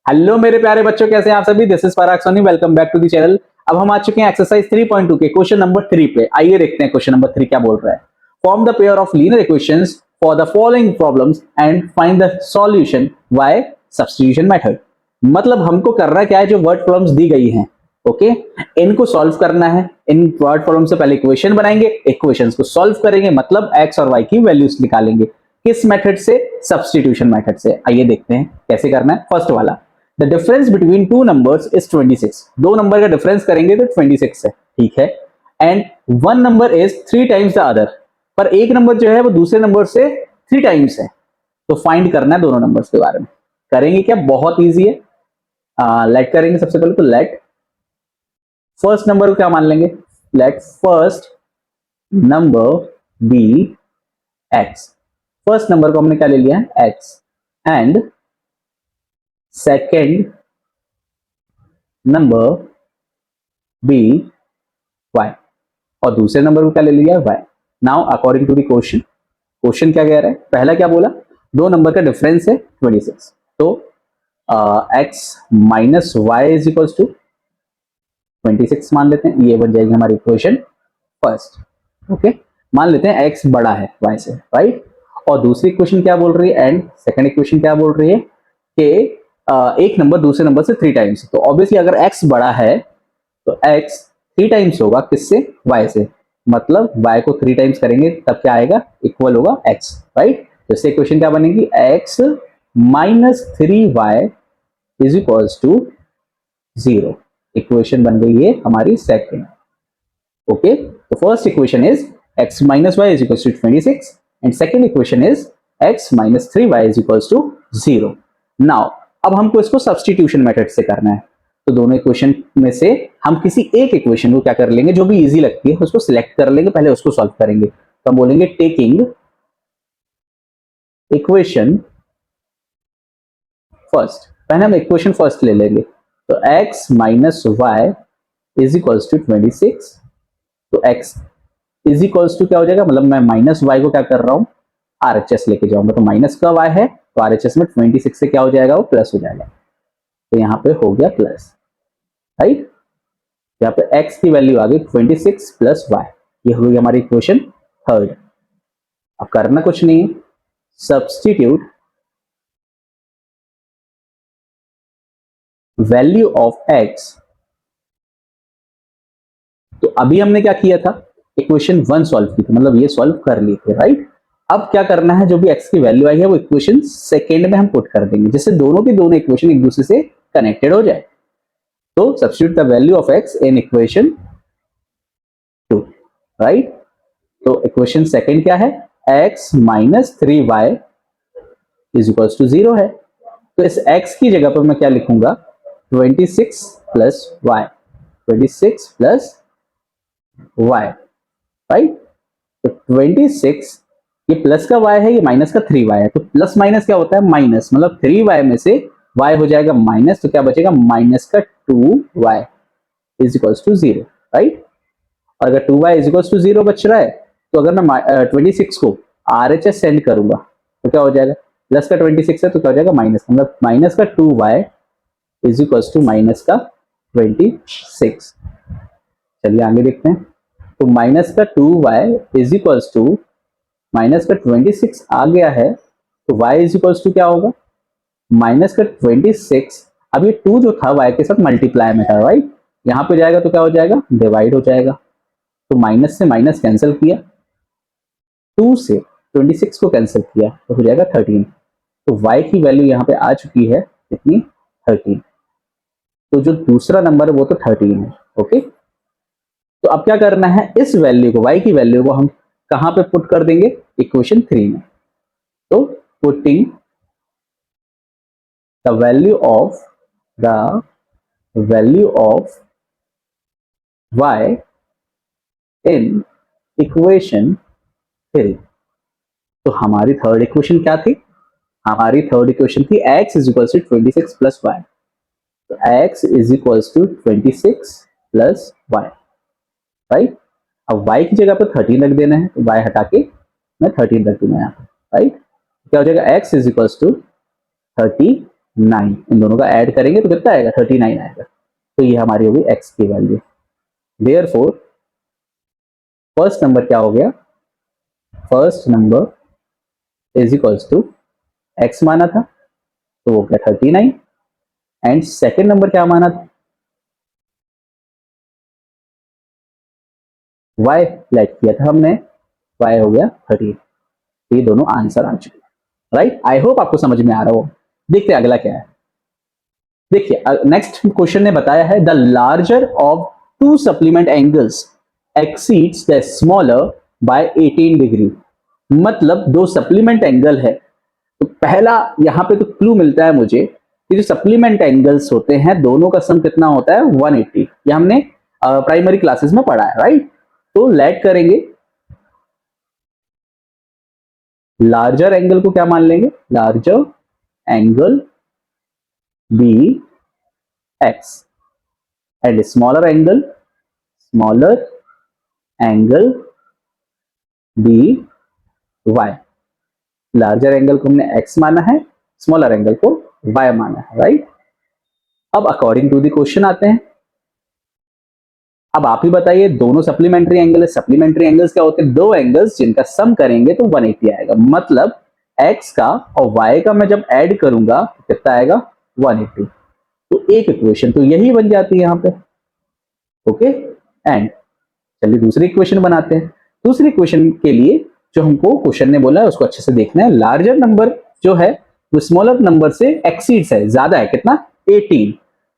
Hello मेरे प्यारे बच्चों, कैसे हैं आप सभी। This is Parag Soni, welcome back to the channel. अब हम आ चुके हैं एक्सरसाइज 3.2 के क्वेश्चन नंबर 3 पे। आइए देखते हैं क्वेश्चन नंबर 3 क्या बोल रहा है। Form the pair of linear equations for the following problems and find the solution bye substitution method. मतलब हमको करना क्या है, जो वर्ड प्रॉब्लम्स दी गई हैं, ओके, इनको सॉल्व करना है। इन वर्ड प्रॉब्लम से पहले इक्वेशन बनाएंगे, इक्वेशंस को सॉल्व करेंगे, मतलब एक्स और वाई की वैल्यूज निकालेंगे। किस मेथड से? सब्स्टिट्यूशन मेथड से। आइए देखते हैं कैसे करना है। फर्स्ट वाला, the difference between two numbers is 26। दो नंबर का डिफरेंस करेंगे तो 26 है, ठीक है। And one number is 3 times the other, पर एक नंबर जो है वो दूसरे नंबर से 3 टाइम्स है। तो फाइंड करना है दोनों नंबर्स के बारे में। करेंगे क्या? बहुत इजी है। लेट करेंगे सबसे पहले, तो लेट फर्स्ट नंबर को क्या मान लेंगे? Let first number be X. First number को हमने क्या ले लिया है? X. And second number be Y, और दूसरे नंबर को क्या ले लिया? Y. Now according to the question, question क्या कह रहा है? पहला क्या बोला? दो नंबर का डिफरेंस है 26, तो X minus Y is equal to 26 मान लेते हैं। ये बन जाएगी हमारी इक्वेशन फर्स्ट। ओके, मान लेते हैं एक्स बड़ा है वाई से, राइट। और दूसरी इक्वेशन क्या बोल रही है? एंड सेकंड इक्वेशन क्या बोल रही है कि एक नंबर दूसरे नंबर से 3 टाइम्स। तो ऑब्वियसली अगर एक्स बड़ा है तो एक्स 3 टाइम्स होगा किससे? वाई से। मतलब वाई को 3 टाइम्स करेंगे तब क्या आएगा? इक्वल होगा एक्स, राइट। तो इससे इक्वेशन क्या बनेगी? X minus 3y is equals to 0। Equation बन गई है हमारी सेकंड। ओके, तो first equation is x minus y is equals to 26 and second equation is x minus 3y is equals to 0. Now अब हमको इसको सब्स्टिट्यूशन मेथड से करना है। तो दोनों इक्वेशन में से हम किसी एक इक्वेशन को क्या कर लेंगे, जो भी इजी लगती है उसको सिलेक्ट कर लेंगे, पहले उसको सॉल्व करेंगे। तो हम बोलेंगे टेकिंग इक्वेशन फर्स्ट। पहले हम इक्वेशन फर्स्ट ले लेंगे। तो x minus Y is equals to 26। तो x इज इक्वल्स टू क्या हो जाएगा? मतलब मैं माइनस वाई को क्या कर रहा हूं? आरएचएस लेके जाऊंगा। तो माइनस का वाई है तो आरएचएस में 26 से क्या हो जाएगा? वो प्लस हो जाएगा। तो यहाँ पे हो गया प्लस, राइट। यहाँ पे x की वैल्यू आ गई 26 प्लस वाई। ये हो गई हमारी इक्वेशन थर्ड। अब करना कुछ नहीं है, सब्स्टिट्यूट वैल्यू ऑफ x। तो अभी हमने क्या किया था? इक्वेशन 1 सॉल्व की थी, मतलब ये सॉल्व कर लिए थे, राइट। अब क्या करना है? जो भी x की वैल्यू आई है वो इक्वेशन सेकेंड में हम पुट कर देंगे, जिससे दोनों की दोनों इक्वेशन एक दूसरे से कनेक्टेड हो जाए। तो substitute the value of x in equation 2, right. तो इक्वेशन सेकेंड क्या है? x minus 3y is equal to 0 है। तो इस x की जगह पर मैं क्या लिखूंगा? 26 plus Y, 26 plus Y, right. तो 26, ये प्लस का y है, ये माइनस का 3y है। तो प्लस माइनस क्या होता है? माइनस, मतलब 3y में से y हो जाएगा माइनस, तो क्या बचेगा? माइनस का 2y is equal to 0, right. और अगर 2y इज इक्वल टू 0 बच रहा है, तो अगर मैं 26 को RHS सेंड करूंगा तो क्या हो जाएगा? प्लस का 26 है तो क्या हो जाएगा? माइनस, मतलब माइनस का 2y is equal to minus का 26। चलिए आगे देखते हैं। तो माइनस का 2y is equals to minus का 26 आ गया है, तो y इज इक्वल्स टू क्या होगा? माइनस का 26। अब ये 2 जो था y के साथ मल्टीप्लाई में था, राइट। यहां पे जाएगा तो क्या हो जाएगा? डिवाइड हो जाएगा। तो माइनस से माइनस कैंसिल किया, 2 से 26 को कैंसिल किया तो हो जाएगा 13। तो y की वैल्यू यहाँ पे आ चुकी है कितनी? 13। तो जो दूसरा नंबर है वो तो 13 है, ओके। तो अब क्या करना है? इस वैल्यू को, y की वैल्यू को हम कहां पे पुट कर देंगे? इक्वेशन 3 में। तो putting the value of y in equation 3। तो हमारी थर्ड इक्वेशन क्या थी? हमारी थर्ड इक्वेशन थी x is equal to 26 plus Y. तो x is equal to 26 plus Y, right. अब y की जगह पर 13 रख देना है, तो y हटा के मैं 13 रख दूंगा यहाँ पे, राइट। क्या हो जाएगा? x इज इक्वल टू 30 9, इन दोनों का ऐड करेंगे तो कितना आएगा 39 आएगा। तो ये हमारी होगी x की वैल्यू। देयरफॉर फर्स्ट नंबर क्या हो गया, first number is equals to x माना था तो वो क्या 39, एंड सेकेंड नंबर क्या माना था, y लेट किया था हमने, y हो गया 30। ये दोनों आंसर आ चुके हैं, राइट। आई होप आपको समझ में आ रहा हो। देखते हैं अगला क्या है। देखिए नेक्स्ट क्वेश्चन ने बताया है the larger of two supplement angles exceeds the smaller by 18 degree. मतलब दो सप्लीमेंट एंगल है, तो पहला यहाँ पे तो क्लू मिलता है मुझे कि जो सप्लीमेंट एंगल्स होते हैं दोनों का सम कितना होता है 180। ये हमने प्राइमरी क्लासेस में पढ़ा है, राइट। तो लेट करेंगे, लार्जर एंगल को क्या मान लेंगे, larger angle be X and smaller angle be Y. Larger angle को हमने एक्स माना है, स्मॉलर एंगल को वाई माना है, राइट। अब अकॉर्डिंग टू द क्वेश्चन आते हैं। अब आप ही बताइए, दोनों सप्लीमेंट्री एंगल है, सप्लीमेंट्री एंगल्स क्या होते हैं, दो एंगल्स जिनका सम करेंगे तो 180 आएगा। मतलब x का और y का मैं जब ऐड करूंगा तो कितना आएगा 180। तो एक इक्वेशन तो यही बन जाती है यहाँ पे, ओके। एंड चलिए दूसरी इक्वेशन बनाते हैं। दूसरी इक्वेशन के लिए जो हमको क्वेश्चन ने बोला है उसको अच्छे से देखना है। लार्जर नंबर जो है वो स्मॉलर नंबर से एक्सीड्स है, ज्यादा है, कितना 18।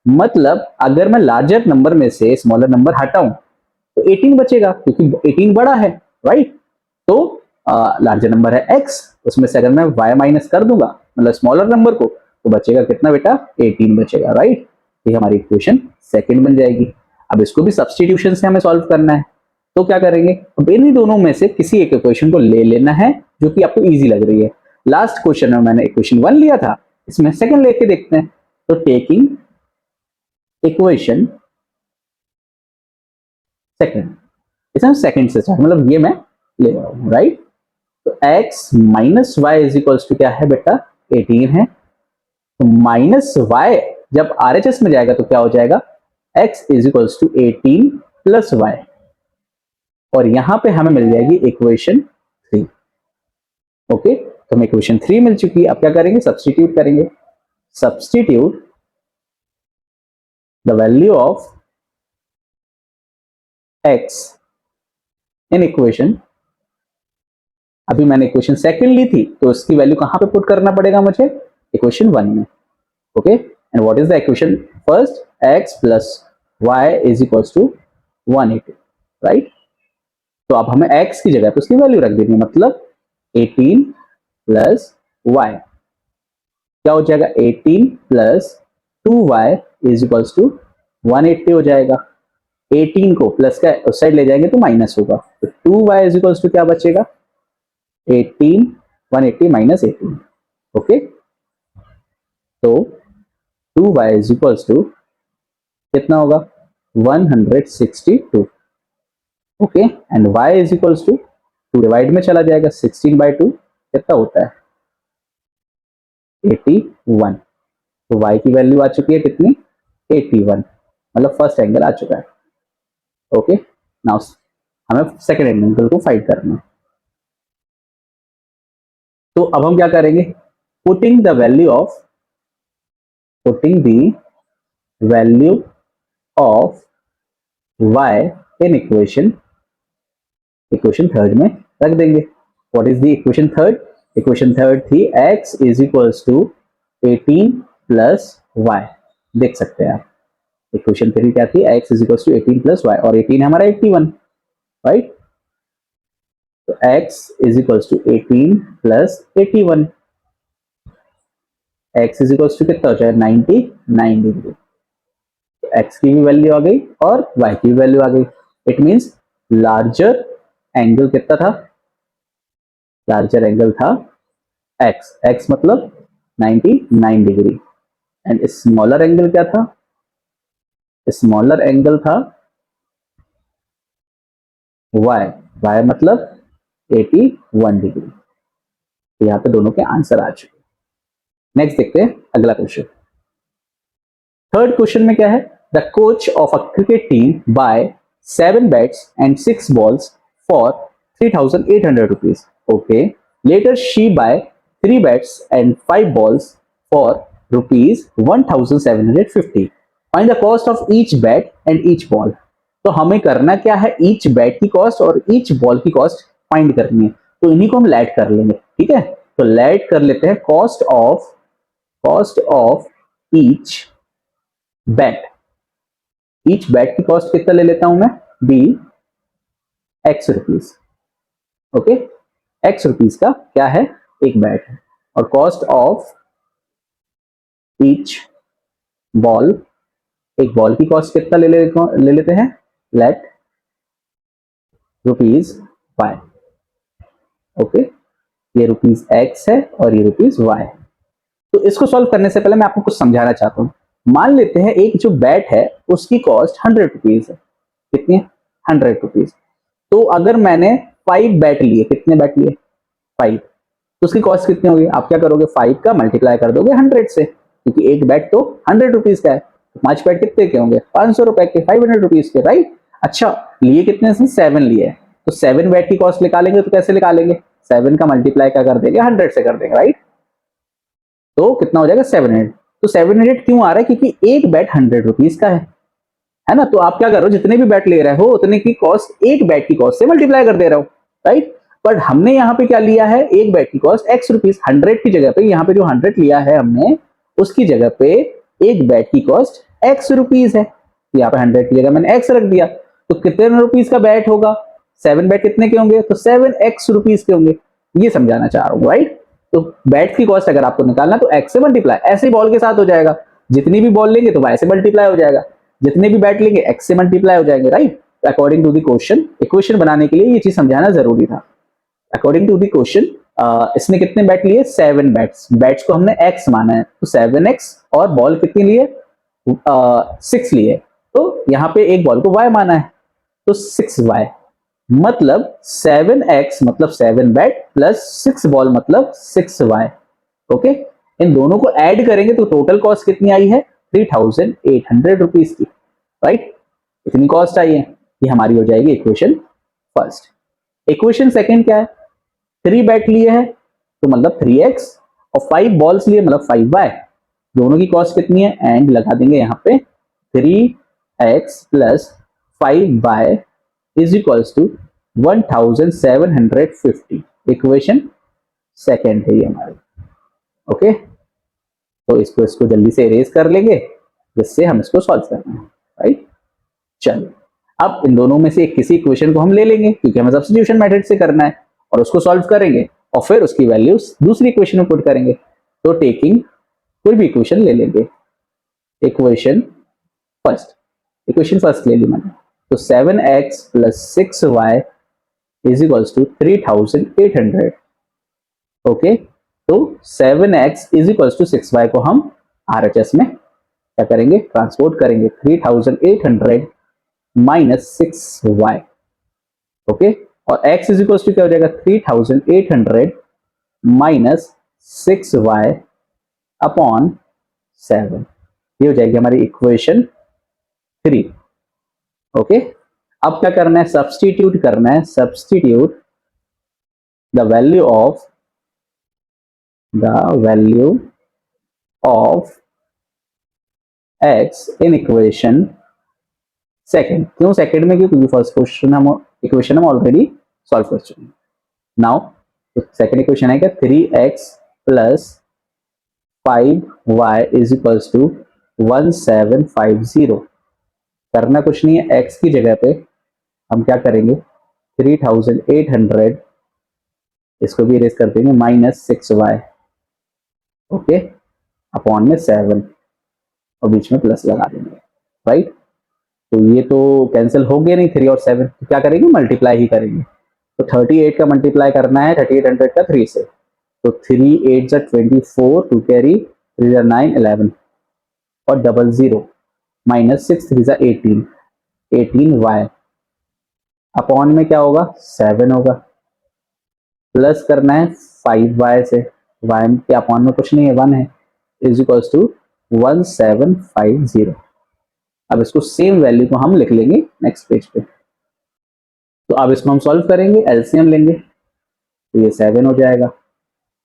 मतलब अगर मैं लार्जर नंबर में से स्मॉलर नंबर हटाऊं तो 18 बचेगा, क्योंकि 18 बड़ा है, राइट। तो लार्जर नंबर है x, उसमें से अगर मैं y माइनस कर दूंगा मतलब स्मॉलर नंबर को, तो बचेगा कितना बेटा 18 बचेगा, राइट। ये हमारी इक्वेशन सेकंड बन जाएगी। अब इसको भी सब्स्टिट्यूशन से हमें सॉल्व करना है, तो क्या करेंगे, अब इन्हीं दोनों में से किसी एक इक्वेशन को ले लेना है जो कि आपको इजी लग रही है। लास्ट क्वेश्चन में मैंने इक्वेशन 1 लिया था, इसमें सेकंड लेके देखते हैं। तो टेकिंग इक्वेशन सेकंड, इसमें सेकंड से स्टार्ट, मतलब ये मैं ले रहा हूं, राइट। तो x minus Y is equals to क्या है बेटा 18 है। तो माइनस वाई जब RHS में जाएगा तो क्या हो जाएगा, x is equals to 18 plus Y, और यहां पे हमें मिल जाएगी इक्वेशन 3। ओके, तो हमें इक्वेशन 3 मिल चुकी है। अब क्या करेंगे, सब्स्टिट्यूट करेंगे। Substitute the value of x in equation, अभी मैंने इक्वेशन सेकंड ली थी तो इसकी वैल्यू कहां पे पुट करना पड़ेगा मुझे, इक्वेशन 1 में, okay. And what is the equation first, x plus y is equals to 180, right. तो अब हमें x की जगह पे उसकी वैल्यू रख देनी है, मतलब 18 प्लस y क्या हो जाएगा, 18 plus 2y is equals to 180 हो जाएगा। 18 को प्लस का उस साइड ले जाएंगे तो माइनस होगा, तो 2y इज इक्वल्स टू क्या बचेगा 18, 180 माइनस 18, ओके। तो 2y इज इक्वल्स टू कितना होगा 162, okay. And y is equals to 2 divide में चला जाएगा, 16/2 कितना होता है 81। तो y की वैल्यू आ चुकी है कितनी 81, मतलब फर्स्ट एंगल आ चुका है, ओके। नाउ हमें सेकंड एंगल को फाइंड करना है। तो अब हम क्या करेंगे, putting the value of putting the value of y in equation third में रख देंगे। What is the equation third, equation third थी x is equals to 18 plus y, देख सकते हैं आप। इक्वेशन थ्री क्या थी, x is equals to 18 plus y, और 18 है हमारा 81, राइट। तो x is equals to 18 plus 81, x is equals to कितना हो जाए 99 डिग्री। तो x की भी वैल्यू आ गई और y की भी वैल्यू आ गई। इट मींस लार्जर एंगल कितना था, लार्जर एंगल था x मतलब 99 डिग्री, एंड स्मॉलर एंगल क्या था, स्मॉलर एंगल था y मतलब 81 डिग्री। तो यहाँ पे दोनों के आंसर आ चुके। नेक्स्ट देखते हैं अगला क्वेश्चन। थर्ड क्वेश्चन में क्या है, the coach of a cricket team by 7 bats and 6 balls for 3,800 rupees. Okay. Later she buy 3 bats and 5 balls for rupees 1,750. Find the cost of each bat and each ball. तो हमें करना क्या है, each bat की cost और each ball की cost find करनी है, तो इन्हीं को हम लैड कर लेंगे। ठीक है, तो लैड कर लेते हैं cost of each bat. Each bat की कॉस्ट कितना ले लेता हूं मैं, be X rupees. Okay, X rupees का क्या है, एक बैट है, और कॉस्ट ऑफ ईच बॉल, एक बॉल की कॉस्ट कितना ले लेते हैं, लेट रुपीज वाई। ओके, ये रुपीज एक्स है और ये रुपीज वाई। तो इसको सॉल्व करने से पहले मैं आपको कुछ समझाना चाहता हूं। मान लेते हैं एक जो बैट है उसकी कॉस्ट 100 रुपीज है। कितनी है, 100 रुपीज। तो अगर मैंने 5 बैट लिए, कितने बैट लिए, 5, तो उसकी कॉस्ट कितनी होगी, आप क्या करोगे, 5 का मल्टीप्लाई कर दोगे 100 से, क्योंकि एक बैट तो 100 रुपीज का है। तो 5 बैट कितने के होंगे, 500 रुपए के, 500 रुपीज के, राइट। अच्छा, लिए कितने से, 7 लिए, तो 7 बैट की कॉस्ट निकालेंगे, तो कैसे निकालेंगे, 7 का मल्टीप्लाई क्या कर देंगे, 100 से कर देंगे, राइट। तो कितना हो जाएगा, 700। तो 700 क्यों आ रहा है, क्योंकि एक बैट 100 रुपीज का है ना। तो आप क्या कर रहे हो, जितने भी बैट ले रहे हो उतने की कॉस्ट एक बैट की कॉस्ट से मल्टीप्लाई कर दे रहे हो, राइट। बट हमने यहाँ पे क्या लिया है, एक बैट की कॉस्ट एक्स रुपीज, 100 की जगह पे, यहाँ पे जो 100 लिया है हमने, उसकी जगह पे एक बैट की कॉस्ट एक्स रुपीज है। यहाँ पे 100 की जगह मैंने एक्स रख दिया, तो कितने रुपीज का बैट होगा, 7 बैट कितने के होंगे, तो 7x रुपीज के होंगे। ये समझाना चाह रहा हूँ, राइट। तो बैट की कॉस्ट अगर आपको निकालना तो एक्स से मल्टीप्लाई, ऐसे ही बॉल के साथ हो जाएगा, जितनी भी बॉल लेंगे तो वाई से मल्टीप्लाई हो जाएगा, जितने भी बैट लेंगे एक्स से मल्टीप्लाई हो जाएंगे, right. According to the question, equation बनाने के लिए ये चीज समझाना जरूरी था। अकॉर्डिंग टू द क्वेश्चन, इसने कितने बैट लिए, 7 बैट्स, बैट्स को हमने एक्स माना है, तो 7x, और बॉल कितनी लिए, 6 लिए, तो यहाँ पे एक बॉल को y माना है, तो 6y, मतलब 7x मतलब 7 बैट प्लस 6 बॉल मतलब 6y। ओके, इन दोनों को ऐड करेंगे तो टोटल कॉस्ट कितनी आई है, 3,800 रुपीज की, राइट। इतनी कॉस्ट आई है, ये हमारी हो जाएगी इक्वेशन फर्स्ट। इक्वेशन सेकंड क्या है, 3 बैट लिए है तो मतलब 3x, और 5 बॉल्स लिए मतलब 5y, दोनों की कॉस्ट कितनी है, एंड लगा देंगे यहाँ पे 3x plus 5y is equals to 1,750। Equation second है ये हमारी। ओके, तो इसको जल्दी से इरेज कर लेंगे, जिससे हम इसको सॉल्व करना है, राइट। चलिए, अब इन दोनों में से किसी इक्वेशन को हम ले लेंगे, क्योंकि हमें सब्स्टिट्यूशन मेथड से करना है, और उसको सॉल्व करेंगे और फिर उसकी वैल्यूज दूसरी इक्वेशन में पुट करेंगे। तो टेकिंग कोई भी इक्वेशन ले लेंगे, इक्वेशन फर्स्ट ले ली मैंने, तो 7x plus 6y is equals to 3,800। Okay, तो 7x is equals to 6y को हम RHS में क्या करेंगे, ट्रांसपोर्ट करेंगे, 3,800 माइनस 6y। ओके, और x इज इक्वल्स टू क्या हो जाएगा, 3,800 माइनस 6y अपॉन 7। ये हो जाएगी हमारी इक्वेशन 3। ओके, अब क्या करना है, सब्स्टिट्यूट करना है, substitute the value of x in equation second. क्यों सेकंड में, क्योंकि फर्स्ट इक्वेशन हम ऑलरेडी सॉल्व कर चुके हैं। नाउ सेकंड इक्वेशन है क्या, 3x plus 5y is equals to 1750। करना कुछ नहीं है, x की जगह पे हम क्या करेंगे, 3,800, इसको भी इरेज कर देंगे, माइनस 6y, ओके, अपॉन में 7, और बीच में प्लस लगा देंगे, राइट। तो ये तो कैंसिल हो गया नहीं, 3 और 7, तो क्या करेंगे, मल्टीप्लाई ही करेंगे। तो 38 का मल्टीप्लाई करना है 3800 का 3 से, तो 3 8 जा 24, 2 कैरी, 3 जा 9 11, और 00 माइनस 6 3 जा 18y, अपॉन में क्या होगा, 7 होगा, प्लस करना है 5y से, y के अपॉन में कुछ नहीं है, 1 है, इज इक्वल्स टू 1750। अब इसको सेम वैल्यू को हम लिख लेंगे नेक्स्ट पेज पे। तो अब इसको हम सॉल्व करेंगे, एलसीएम लेंगे, तो ये 7 हो जाएगा।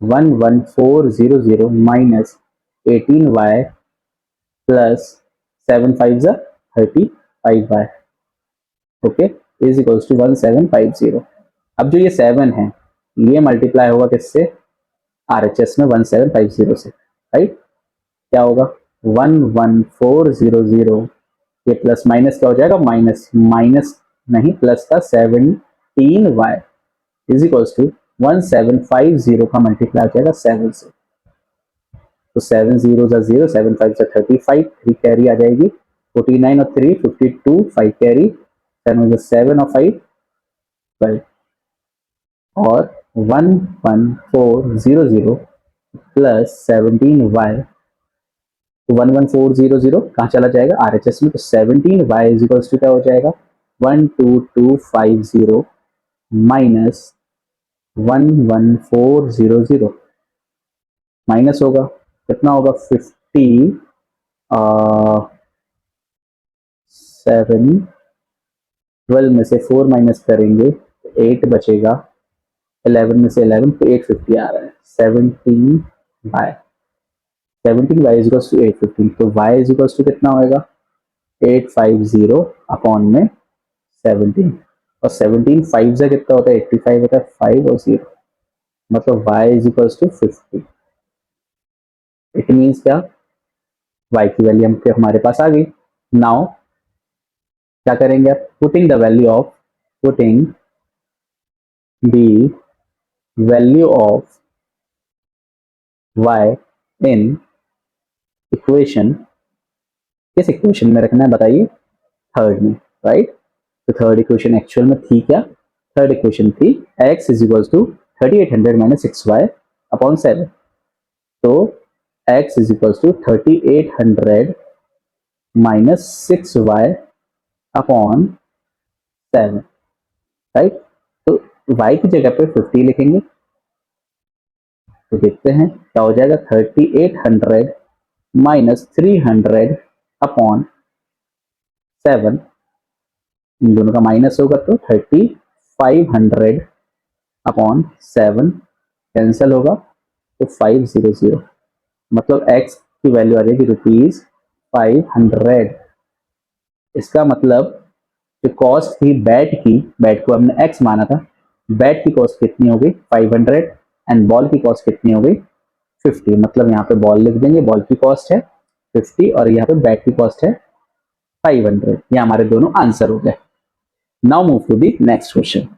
11400 minus 18y plus 7 5 35y, okay, is equals to 1750। अब जो ये 7 है ये मल्टीप्लाई होगा किससे, RHS में 1750 से, राइट। क्या होगा 11400, ये प्लस माइनस क्या हो जाएगा, माइनस माइनस नहीं प्लस का 17y इज इक्वल्स टू 1750 का मल्टीप्लाई हो जाएगा 7 से, तो 7 0 0, 7 5 35, 3 कैरी आ जाएगी, 49 और 3 52, 5 कैरी, 7 और 5 12, और 11400 प्लस 17y, तो 11400 कहाँ चला जाएगा, RHS में, तो 17y इज इक्वल्स टू क्या हो जाएगा 12250 माइनस 11400, माइनस होगा कितना होगा 50, 7, 12 में से 4 माइनस करेंगे 8 बचेगा, 11 में से 11, तो 850 आ रहा है। 17y इज इक्वल्स टू 850, तो y इज इक्वल्स टू कितना होएगा 850 अपॉन में 17, और 17 5 से कितना होता है 85 होता है, 5 और 0, मतलब y is equals to 50। It means क्या, y की वैल्यू हमारे पास आ गई। नाउ क्या करेंगे आप, putting the value of y in equation, किस इक्वेशन में रखना है बताइए, थर्ड में, राइट। तो थर्ड इक्वेशन एक्चुअल में थी क्या, थर्ड इक्वेशन थी x is equals to 3800 minus 6y upon 7, तो x is equals to 3800 minus 6y upon 7, right. तो y की जगह पे 50 लिखेंगे, तो देखते हैं क्या हो जाएगा, 3800 माइनस 300 अपॉन 7, इन दोनों का माइनस होगा तो 3500 अपॉन 7 कैंसिल होगा, तो 500, मतलब x की वैल्यू आ जाएगी ₹500। इसका मतलब जो कॉस्ट थी बैट को हमने x माना था, बैट की कॉस्ट कितनी हो गई 500, एंड बॉल की कॉस्ट कितनी हो गई 50, मतलब यहाँ पे बॉल लिख देंगे, बॉल की कॉस्ट है 50 और यहाँ पे बैट की कॉस्ट है 500। ये हमारे दोनों आंसर हो गए। Now move to the next question.